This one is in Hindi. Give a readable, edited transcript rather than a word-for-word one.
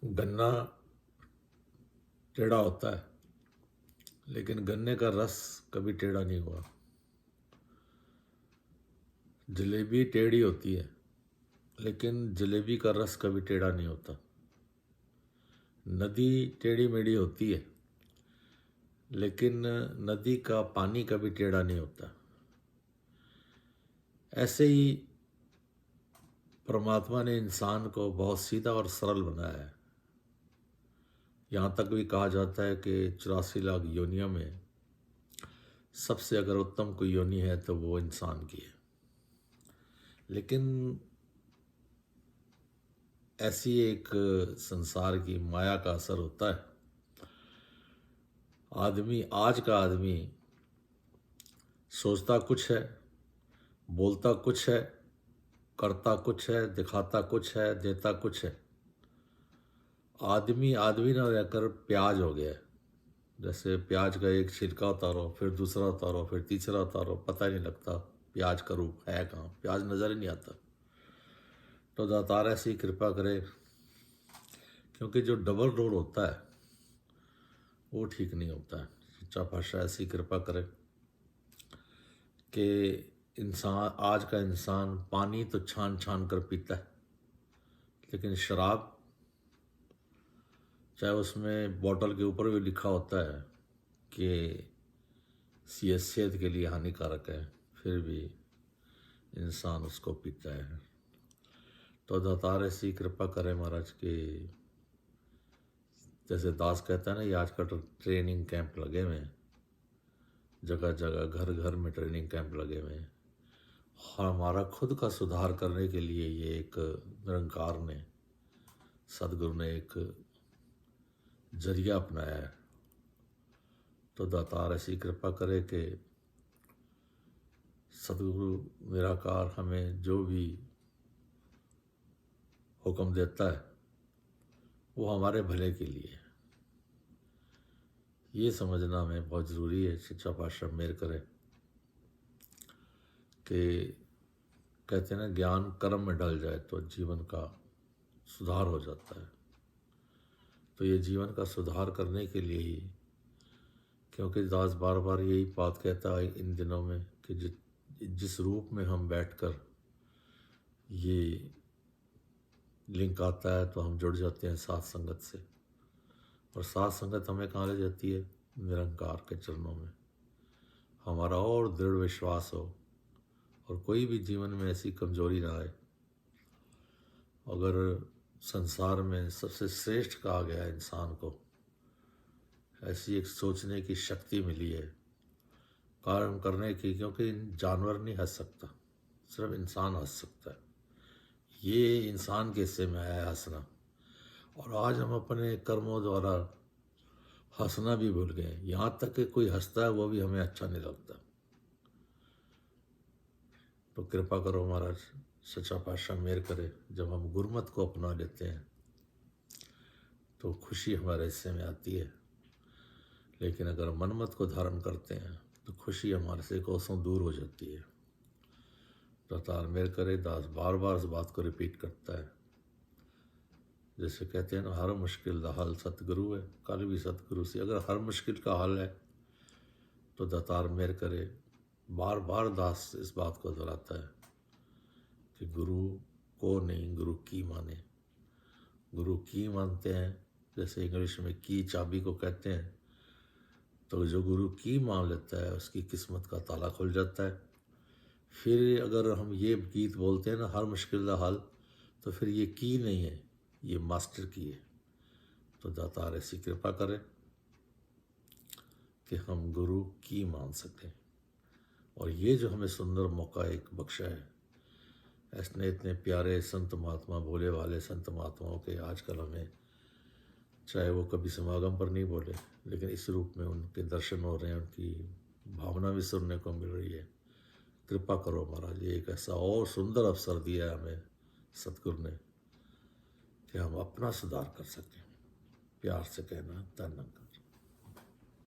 गन्ना टेढ़ा होता है, लेकिन गन्ने का रस कभी टेढ़ा नहीं हुआ। जलेबी टेढ़ी होती है, लेकिन जलेबी का रस कभी टेढ़ा नहीं होता। नदी टेढ़ी मेढ़ी होती है, लेकिन नदी का पानी कभी टेढ़ा नहीं होता। ऐसे ही परमात्मा ने इंसान को बहुत सीधा और सरल बनाया है। यहाँ तक भी कहा जाता है कि 84 लाख योनियों में सबसे अगर उत्तम कोई योनि है तो वो इंसान की है। लेकिन ऐसी एक संसार की माया का असर होता है। आज का आदमी सोचता कुछ है, बोलता कुछ है, करता कुछ है, दिखाता कुछ है, देता कुछ है। आदमी ना रहकर प्याज हो गया है। जैसे प्याज का एक छिलका उतारो, फिर दूसरा उतारो, फिर तीसरा उतारो, पता ही नहीं लगता प्याज का रूप है कहाँ, प्याज नज़र ही नहीं आता। तो दातार ऐसी कृपा करे, क्योंकि जो डबल रोल होता है वो ठीक नहीं होता है। सच्चा पातशाह ऐसी कृपा करे कि आज का इंसान पानी तो छान छान कर पीता है, लेकिन शराब, चाहे उसमें बोतल के ऊपर भी लिखा होता है कि सेहत के लिए हानिकारक है, फिर भी इंसान उसको पीता है। तो दातार ऐसी कृपा करे महाराज कि जैसे दास कहता है ना, ये आजकल तो ट्रेनिंग कैंप लगे हुए हैं, जगह जगह घर घर में ट्रेनिंग कैंप लगे हुए हैं। हमारा खुद का सुधार करने के लिए ये एक निरंकार ने, सदगुरु ने एक जरिया अपनाया है। तो दातार ऐसी कृपा करे कि सदगुरु निराकार हमें जो भी हुक्म देता है वो हमारे भले के लिए है। ये समझना हमें बहुत ज़रूरी है। सच्चा पातशाह मेहर करे कि कहते हैं ना, ज्ञान कर्म में डल जाए तो जीवन का सुधार हो जाता है। तो ये जीवन का सुधार करने के लिए ही, क्योंकि दास बार बार यही बात कहता है इन दिनों में कि जिस रूप में हम बैठकर ये लिंक आता है तो हम जुड़ जाते हैं साथ संगत से, और साथ संगत हमें कहाँ ले जाती है? निरंकार के चरणों में। हमारा और दृढ़ विश्वास हो और कोई भी जीवन में ऐसी कमजोरी ना आए। अगर संसार में सबसे श्रेष्ठ कहा गया है इंसान को, ऐसी एक सोचने की शक्ति मिली है, कार्य करने की, क्योंकि जानवर नहीं हंस सकता, सिर्फ इंसान हंस सकता है। ये इंसान के हिस्से में आया हंसना, और आज हम अपने कर्मों द्वारा हंसना भी भूल गए। यहाँ तक कि कोई हंसता है वो भी हमें अच्छा नहीं लगता। तो कृपा करो महाराज, सच्चा पातशाह मेहर करे, जब हम गुरमत को अपना लेते हैं तो खुशी हमारे हिस्से में आती है। लेकिन अगर मनमत को धारण करते हैं तो खुशी हमारे से कोसों दूर हो जाती है। दातार मेहर करे। दास बार बार इस बात को रिपीट करता है। जैसे कहते हैं ना, हर मुश्किल का हल सतगुरु है। कल भी सतगुरु से अगर हर मुश्किल का हल है तो दातार मेहर करे। बार बार दास इस बात को दोहराता है कि गुरु को नहीं, गुरु की माने। गुरु की मानते हैं, जैसे इंग्लिश में की चाबी को कहते हैं। तो जो गुरु की मान लेता है उसकी किस्मत का ताला खुल जाता है। फिर अगर हम ये गीत बोलते हैं ना, हर मुश्किल का हल, तो फिर ये की नहीं है, ये मास्टर की है। तो दातार ऐसी कृपा करे कि हम गुरु की मान सकें। और ये जो हमें सुंदर मौका एक बख्शा है, ऐसे इतने प्यारे संत महात्मा, भोले वाले संत महात्माओं के आजकल हमें, चाहे वो कभी समागम पर नहीं बोले, लेकिन इस रूप में उनके दर्शन हो रहे हैं, उनकी भावना भी सुनने को मिल रही है। कृपा करो महाराज, ये एक ऐसा और सुंदर अवसर दिया है हमें सतगुरु ने कि हम अपना सुधार कर सकें। प्यार से कहना, धन्यवाद।